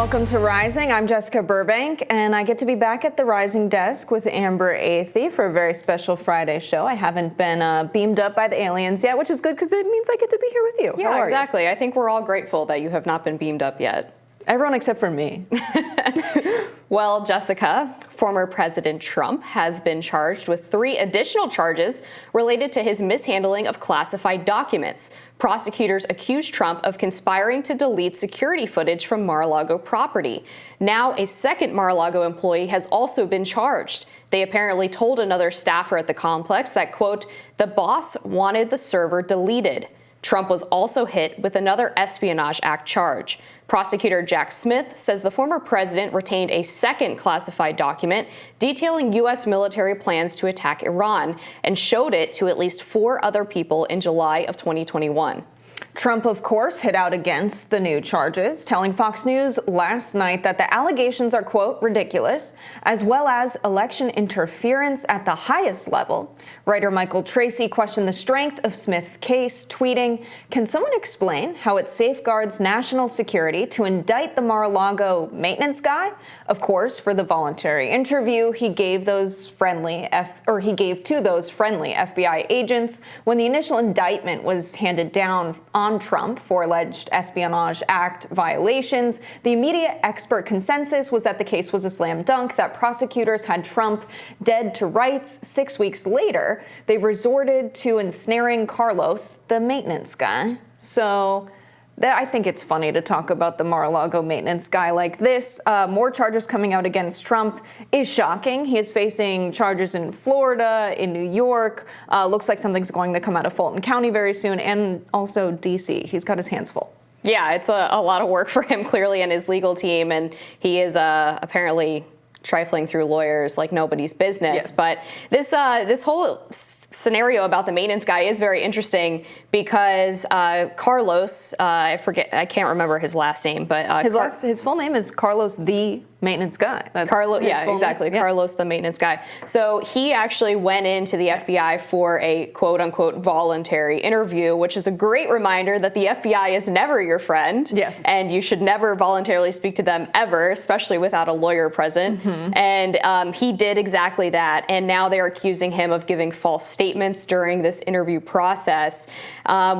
Welcome to Rising. I'm Jessica Burbank, and I get to be back at the Rising desk with Amber Athey for a very special Friday show. I haven't been beamed up by the aliens yet, which is good because it means I get to be here with you. Yeah, exactly. I think we're all grateful that you have not been beamed up yet. Everyone except for me. Well, Jessica, former President Trump has been charged with 3 additional charges related to his mishandling of classified documents. Prosecutors accused Trump of conspiring to delete security footage from Mar-a-Lago property. Now, a second Mar-a-Lago employee has also been charged. They apparently told another staffer at the complex that, quote, the boss wanted the server deleted. Trump was also hit with another Espionage Act charge. Prosecutor Jack Smith says the former president retained a second classified document detailing U.S. military plans to attack Iran and showed it to at least 4 other people in July of 2021. Trump, of course, hit out against the new charges, telling Fox News last night that the allegations are, quote, ridiculous, as well as election interference at the highest level. Writer Michael Tracy questioned the strength of Smith's case, tweeting, can someone explain how it safeguards national security to indict the Mar-a-Lago maintenance guy? Of course, for the voluntary interview he gave to those friendly FBI agents when the initial indictment was handed down on Trump for alleged Espionage Act violations. The immediate expert consensus was that the case was a slam dunk, that prosecutors had Trump dead to rights. 6 weeks later, they resorted to ensnaring Carlos, the maintenance guy. So I think it's funny to talk about the Mar-a-Lago maintenance guy like this. More charges coming out against Trump is shocking. He is facing charges in Florida, in New York. Looks like something's going to come out of Fulton County very soon, and also D.C. He's got his hands full. Yeah, it's a lot of work for him, clearly, and his legal team, and he is apparently trifling through lawyers like nobody's business. Yes. But this whole scenario about the maintenance guy is very interesting because Carlos, I can't remember his last name, but his full name is Carlos the maintenance guy. That's Carlos, yeah, exactly. Yeah. Carlos the maintenance guy. So he actually went into the FBI for a quote unquote voluntary interview, which is a great reminder that the FBI is never your friend. Yes. And you should never voluntarily speak to them ever, especially without a lawyer present. Mm-hmm. And he did exactly that. And now they're accusing him of giving false statements during this interview process,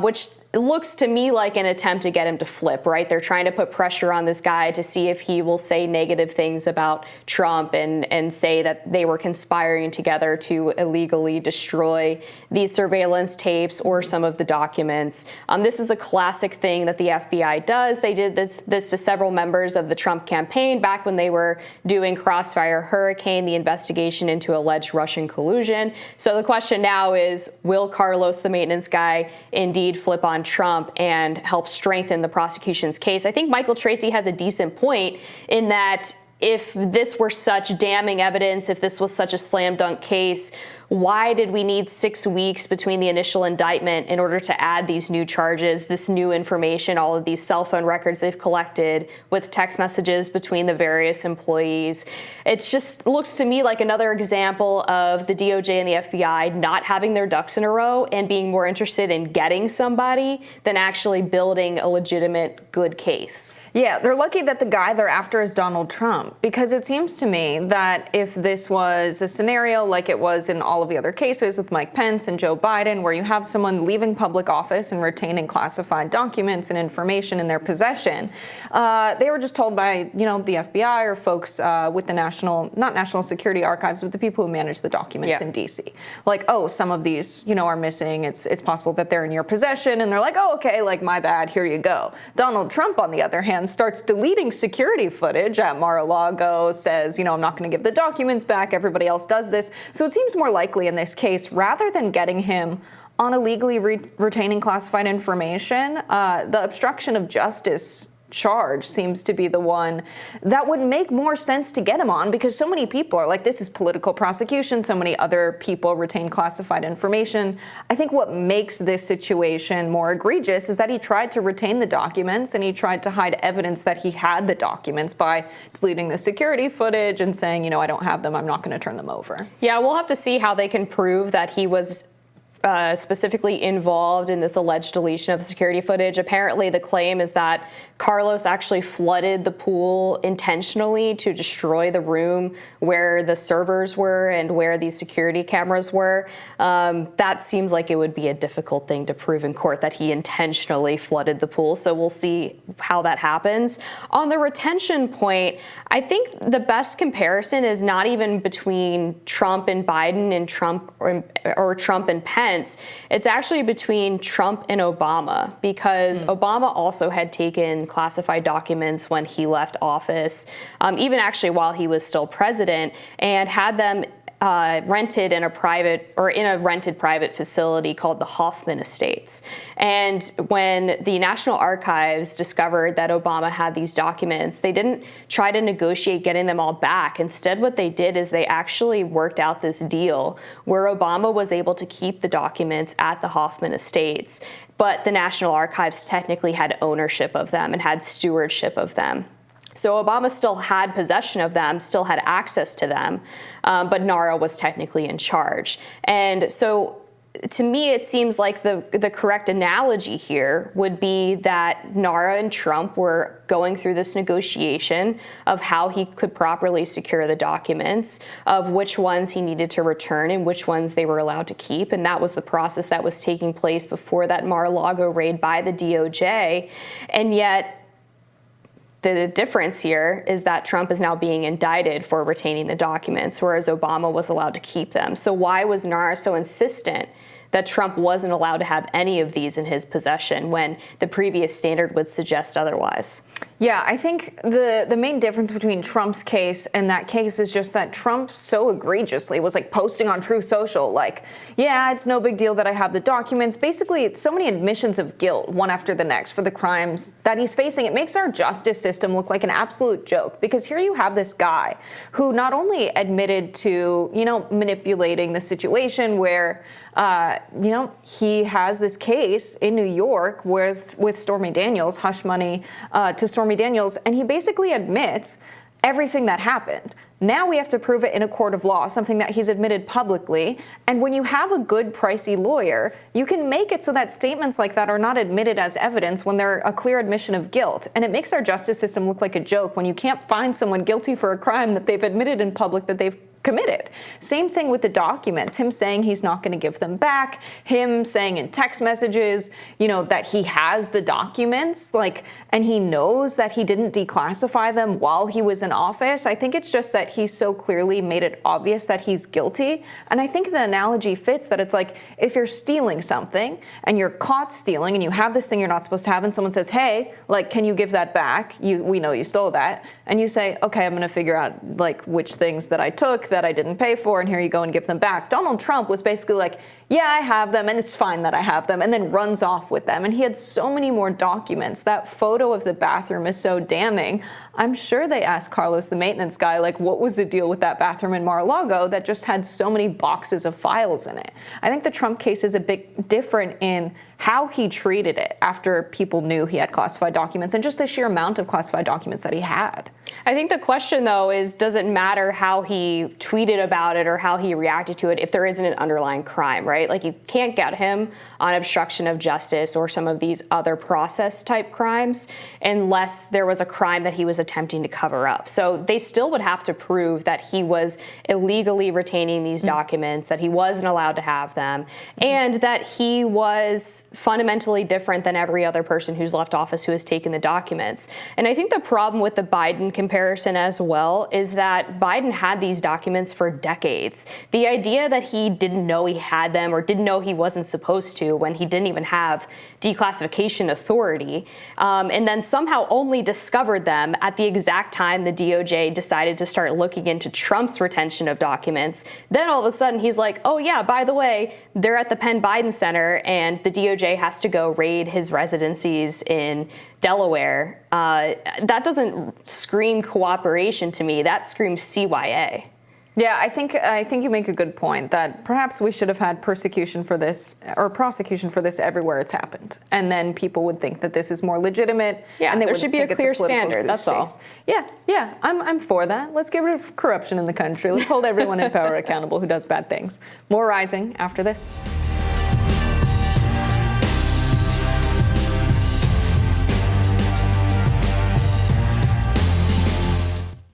which looks to me like an attempt to get him to flip, right? They're trying to put pressure on this guy to see if he will say negative things about Trump and say that they were conspiring together to illegally destroy these surveillance tapes or some of the documents. This is a classic thing that the FBI does. They did this to several members of the Trump campaign back when they were doing Crossfire Hurricane, the investigation into alleged Russian collusion. So the question now is, will Carlos, the maintenance guy, indeed flip on Trump and help strengthen the prosecution's case? I think Michael Tracy has a decent point in that if this were such damning evidence, if this was such a slam dunk case, why did we need 6 weeks between the initial indictment in order to add these new charges, this new information, all of these cell phone records they've collected with text messages between the various employees? It just looks to me like another example of the DOJ and the FBI not having their ducks in a row and being more interested in getting somebody than actually building a legitimate good case. Yeah, they're lucky that the guy they're after is Donald Trump, because it seems to me that if this was a scenario like it was in all of the other cases with Mike Pence and Joe Biden, where you have someone leaving public office and retaining classified documents and information in their possession, they were just told by, the FBI or folks with the not national security archives, but the people who manage the documents in D.C. Like, oh, some of these, are missing. It's possible that they're in your possession. And they're like, oh, okay, like, my bad, here you go. Donald Trump, on the other hand, starts deleting security footage at Mar-a-Lago, says, I'm not going to give the documents back. Everybody else does this. So it seems more likely in this case, rather than getting him on illegally retaining classified information, the obstruction of justice charge seems to be the one that would make more sense to get him on, because so many people are like, this is political prosecution. So many other people retain classified information. I think what makes this situation more egregious is that he tried to retain the documents and he tried to hide evidence that he had the documents by deleting the security footage and saying, I don't have them. I'm not going to turn them over. Yeah, we'll have to see how they can prove that he was specifically involved in this alleged deletion of the security footage. Apparently, the claim is that Carlos actually flooded the pool intentionally to destroy the room where the servers were and where these security cameras were. That seems like it would be a difficult thing to prove in court, that he intentionally flooded the pool. So we'll see how that happens. On the retention point, I think the best comparison is not even between Trump and Biden and Trump or Trump and Pence. It's actually between Trump and Obama, because Obama also had taken classified documents when he left office, even actually while he was still president, and had them rented in a rented private facility called the Hoffman Estates. And when the National Archives discovered that Obama had these documents, they didn't try to negotiate getting them all back. Instead, what they did is they actually worked out this deal where Obama was able to keep the documents at the Hoffman Estates, but the National Archives technically had ownership of them and had stewardship of them. So Obama still had possession of them, still had access to them, but NARA was technically in charge. And so to me, it seems like the correct analogy here would be that NARA and Trump were going through this negotiation of how he could properly secure the documents, of which ones he needed to return and which ones they were allowed to keep. And that was the process that was taking place before that Mar-a-Lago raid by the DOJ. And yet, the difference here is that Trump is now being indicted for retaining the documents, whereas Obama was allowed to keep them. So why was NARA so insistent that Trump wasn't allowed to have any of these in his possession when the previous standard would suggest otherwise? Yeah, I think the main difference between Trump's case and that case is just that Trump so egregiously was like posting on Truth Social, like, yeah, it's no big deal that I have the documents. Basically, it's so many admissions of guilt, one after the next, for the crimes that he's facing. It makes our justice system look like an absolute joke, because here you have this guy who not only admitted to, manipulating the situation where, he has this case in New York with Stormy Daniels, hush money to Stormy Daniels, and he basically admits everything that happened. Now we have to prove it in a court of law, something that he's admitted publicly. And when you have a good, pricey lawyer, you can make it so that statements like that are not admitted as evidence when they're a clear admission of guilt. And it makes our justice system look like a joke when you can't find someone guilty for a crime that they've admitted in public that they've committed. Same thing with the documents, him saying he's not going to give them back, him saying in text messages, that he has the documents, and he knows that he didn't declassify them while he was in office. I think it's just that he so clearly made it obvious that he's guilty. And I think the analogy fits, that it's like, if you're stealing something and you're caught stealing and you have this thing you're not supposed to have, and someone says, hey, can you give that back? We know you stole that. And you say, okay, I'm going to figure out which things that I took that I didn't pay for, and here you go, and give them back. Donald Trump was basically like, yeah, I have them, and it's fine that I have them, and then runs off with them. And he had so many more documents. That photo of the bathroom is so damning. I'm sure they asked Carlos, the maintenance guy, what was the deal with that bathroom in Mar-a-Lago that just had so many boxes of files in it? I think the Trump case is a bit different in how he treated it after people knew he had classified documents, and just the sheer amount of classified documents that he had. I think the question, though, is, does it matter how he tweeted about it or how he reacted to it if there isn't an underlying crime, right? You can't get him on obstruction of justice or some of these other process-type crimes unless there was a crime that he was attempting to cover up. So they still would have to prove that he was illegally retaining these documents, that he wasn't allowed to have them, and that he was fundamentally different than every other person who's left office who has taken the documents. And I think the problem with the Biden comparison as well is that Biden had these documents for decades. The idea that he didn't know he had them or didn't know he wasn't supposed to when he didn't even have declassification authority, and then somehow only discovered them at the exact time the DOJ decided to start looking into Trump's retention of documents. Then all of a sudden he's like, oh yeah, by the way, they're at the Penn Biden Center and the DOJ has to go raid his residencies in Delaware. That doesn't scream cooperation to me. That screams CYA. Yeah, I think you make a good point that perhaps we should have had persecution for this or prosecution for this everywhere it's happened, and then people would think that this is more legitimate. Yeah, and they there would should be think a clear it's political standard. That's all. Yeah, I'm for that. Let's get rid of corruption in the country. Let's hold everyone in power accountable who does bad things. More Rising after this.